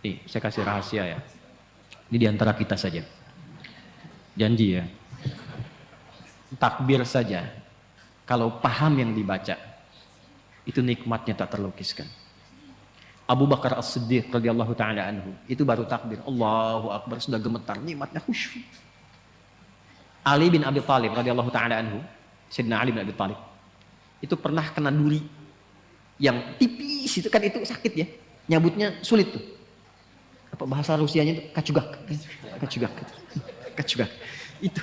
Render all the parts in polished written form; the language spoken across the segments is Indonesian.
Nih, saya kasih rahasia ya. Ini diantara kita saja. Janji ya. Takbir saja. Kalau paham yang dibaca, itu nikmatnya tak terlukiskan. Abu Bakar As-Siddiq radhiyallahu taala anhu, itu baru takbir, Allahu Akbar, sudah gemetar, nikmatnya khusyuk. Ali bin Abi Thalib radhiyallahu taala anhu, Sayyidina Ali bin Abi Thalib, itu pernah kena duri yang tipis itu kan, itu sakit ya, nyabutnya sulit tuh. Apa bahasa Rusianya itu kacugak. Itu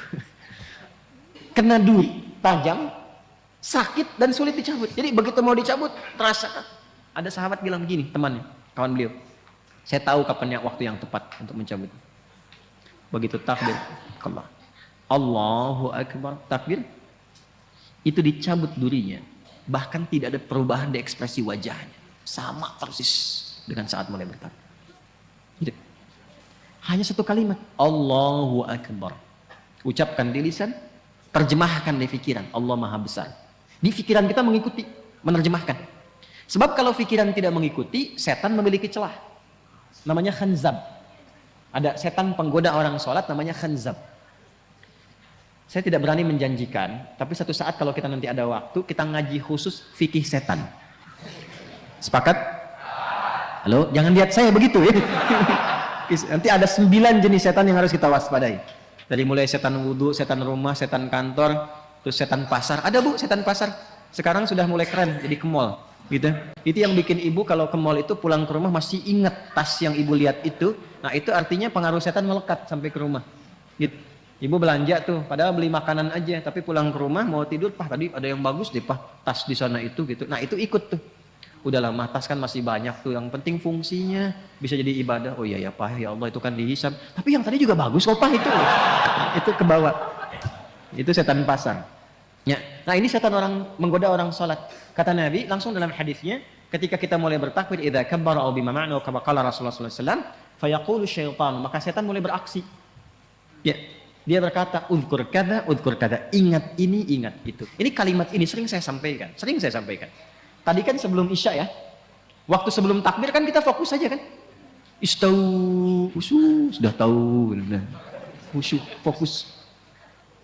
kena duri tajam, sakit dan sulit dicabut. Jadi begitu mau dicabut, terasa ada sahabat bilang begini, temannya, kawan beliau, saya tahu kapannya waktu yang tepat untuk mencabut. Begitu takbir, Allahu Akbar, takbir, itu dicabut durinya, bahkan tidak ada perubahan di ekspresi wajahnya, sama persis dengan saat mulai bertakbir. Gitu. Hanya satu kalimat, Allahu Akbar, ucapkan di lisan, terjemahkan di pikiran, Allah Maha Besar. Di pikiran kita mengikuti, menerjemahkan. Sebab kalau pikiran tidak mengikuti, setan memiliki celah. Namanya khanzab. Ada setan penggoda orang sholat, namanya khanzab. Saya tidak berani menjanjikan, tapi satu saat kalau kita nanti ada waktu, kita ngaji khusus fikih setan. Sepakat? Halo, jangan lihat saya begitu ya. Nanti ada 9 jenis setan yang harus kita waspadai. Dari mulai setan wudhu, setan rumah, setan kantor, terus setan pasar. Ada bu, setan pasar. Sekarang sudah mulai keren, jadi ke mall. Gitu. Itu yang bikin ibu kalau ke mall itu pulang ke rumah masih ingat tas yang ibu lihat itu. Nah itu artinya pengaruh setan melekat sampai ke rumah. Gitu. Ibu belanja tuh, padahal beli makanan aja, tapi pulang ke rumah mau tidur, Pak tadi ada yang bagus deh Pak, tas di sana itu gitu. Nah itu ikut tuh. Udah lama tas kan masih banyak tuh, yang penting fungsinya bisa jadi ibadah. Oh iya ya Pak, ya Allah itu kan dihisab. Tapi yang tadi juga bagus kok Pak itu. Itu ke bawah. Itu setan pasar. Ya. Nah ini setan orang menggoda orang sholat. Kata Nabi langsung dalam hadisnya, ketika kita mulai bertakbir, idza kabbara aw bima ma'na kama qala Rasulullah sallallahu alaihi wasallam, fayaqulu syaitan, maka setan mulai beraksi. Ya, dia berkata, uzkur kada, ingat ini, ingat itu. Ini kalimat ini sering saya sampaikan. Tadi kan sebelum Isya ya, waktu sebelum takbir kan kita fokus saja kan. Istau, sudah tahu, khusyuk, fokus.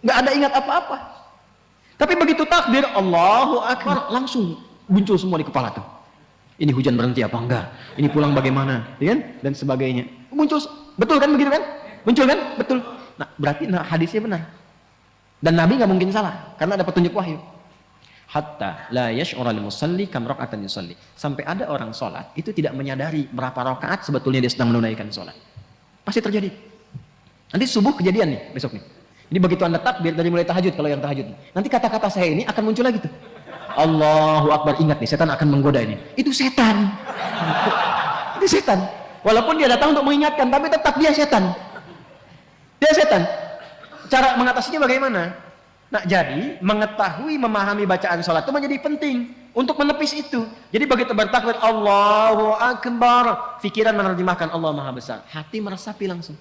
Nggak ada ingat apa-apa. Tapi begitu takbir, Allahu Akbar, langsung muncul semua di kepala tuh. Ini hujan berhenti apa enggak? Ini pulang bagaimana? Ya kan? Dan sebagainya. Muncul, betul kan begitu kan? Muncul kan? Betul. Nah, berarti hadisnya benar. Dan Nabi nggak mungkin salah, karena ada petunjuk wahyu. Hatta la yash'ura al-musalli kam raka'atan yusalli. Sampai ada orang sholat, itu tidak menyadari berapa rakaat sebetulnya dia sedang menunaikan sholat. Pasti terjadi. Nanti subuh kejadian nih, besok nih. Jadi begitu anda takbir dari mulai tahajud, kalau yang tahajud, nanti kata-kata saya ini akan muncul lagi tuh. Allahu Akbar, ingat nih, setan akan menggoda ini. Itu setan. Itu setan. Walaupun dia datang untuk mengingatkan, tapi tetap dia setan. Dia setan. Cara mengatasinya bagaimana? Nah, jadi mengetahui, memahami bacaan sholat itu menjadi penting untuk menepis itu. Jadi begitu bertakbir, Allahu Akbar, pikiran menerjemahkan Allah Maha Besar. Hati meresapi langsung.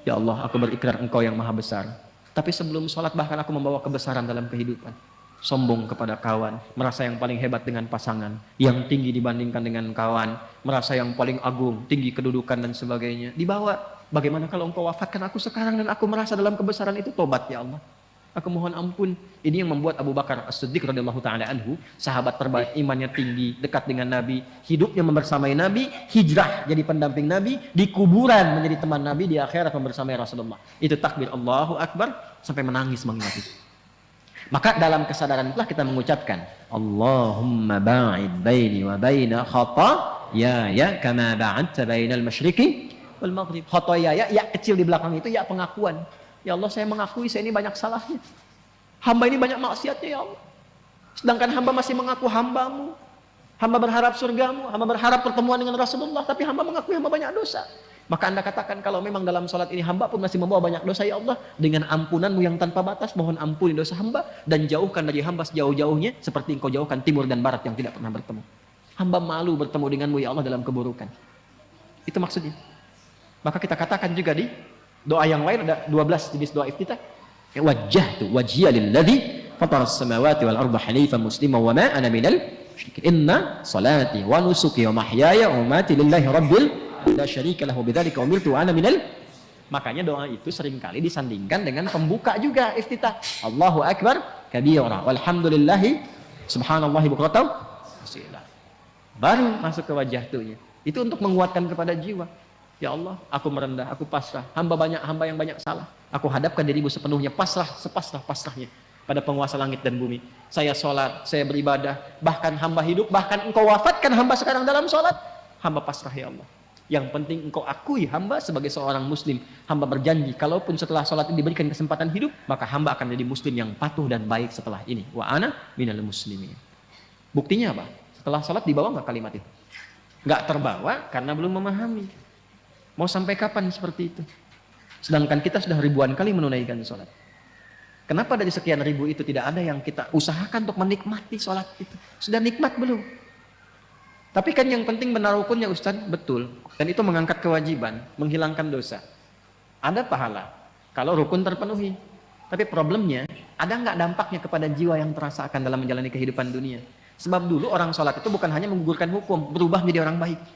Ya Allah, aku berikrar Engkau yang Maha Besar. Tapi sebelum sholat bahkan aku membawa kebesaran dalam kehidupan. Sombong kepada kawan, merasa yang paling hebat dengan pasangan, yang tinggi dibandingkan dengan kawan, merasa yang paling agung, tinggi kedudukan dan sebagainya. Dibawa, bagaimana kalau Engkau wafatkan aku sekarang dan aku merasa dalam kebesaran itu, tobat ya Allah. Aku mohon ampun. Ini yang membuat Abu Bakar As-Siddiq radhiyallahu taala anhu, sahabat terbaik, imannya tinggi, dekat dengan Nabi, hidupnya membersamai Nabi, hijrah jadi pendamping Nabi, di kuburan menjadi teman Nabi, di akhirat membersamai Rasulullah. Itu takbir Allahu Akbar sampai menangis mengingat itu. Maka dalam kesadaran itulah kita mengucapkan Allahumma ba'id baini wa baina khataaya kama ba'adta bainal masyriqi wal maghrib. Khataaya, ya kecil di belakang itu ya pengakuan. Ya Allah, saya mengakui saya ini banyak salahnya. Hamba ini banyak maksiatnya ya Allah. Sedangkan hamba masih mengaku hambamu. Hamba berharap surgamu, hamba berharap pertemuan dengan Rasulullah, tapi hamba mengakui hamba banyak dosa. Maka anda katakan kalau memang dalam sholat ini hamba pun masih membawa banyak dosa ya Allah, dengan ampunanmu yang tanpa batas, mohon ampuni dosa hamba dan jauhkan dari hamba sejauh-jauhnya seperti engkau jauhkan timur dan barat yang tidak pernah bertemu. Hamba malu bertemu denganmu ya Allah dalam keburukan. Itu maksudnya. Maka kita katakan juga di doa yang lain, ada 12 jenis doa iftitah. Wajjahtu wajhiya lilladzi fataras samawati wal arda hanifan musliman wa ma ana minal musyrikin. Inna salati wa nusuki wa mahyaya wa mamati lillahi rabbil la syarika lahu bidzalika umirtu wa ana minal. Makanya doa itu seringkali disandingkan dengan pembuka juga, iftitah. Allahu akbar kabira walhamdulillahi subhanallahi bukratan wasila. Baru masuk ke wajah tuhnya. Itu untuk menguatkan kepada jiwa. Ya Allah, aku merendah, aku pasrah. Hamba yang banyak salah. Aku hadapkan dirimu sepenuhnya, pasrah, sepasrah-pasrahnya pada penguasa langit dan bumi. Saya sholat, saya beribadah, bahkan hamba hidup, bahkan engkau wafatkan hamba sekarang dalam sholat. Hamba pasrah ya Allah. Yang penting engkau akui hamba sebagai seorang muslim. Hamba berjanji, kalaupun setelah sholat ini diberikan kesempatan hidup, maka hamba akan jadi muslim yang patuh dan baik setelah ini. Wa ana minal muslimin. Buktinya apa? Setelah sholat dibawa nggak kalimat itu? Nggak terbawa karena belum memahami. Mau sampai kapan seperti itu? Sedangkan kita sudah ribuan kali menunaikan sholat. Kenapa dari sekian ribu itu tidak ada yang kita usahakan untuk menikmati sholat itu? Sudah nikmat belum? Tapi kan yang penting benar rukunnya Ustaz, betul. Dan itu mengangkat kewajiban, menghilangkan dosa. Ada pahala kalau rukun terpenuhi. Tapi problemnya, ada nggak dampaknya kepada jiwa yang terasa akan dalam menjalani kehidupan dunia? Sebab dulu orang sholat itu bukan hanya menggugurkan hukum, berubah menjadi orang baik.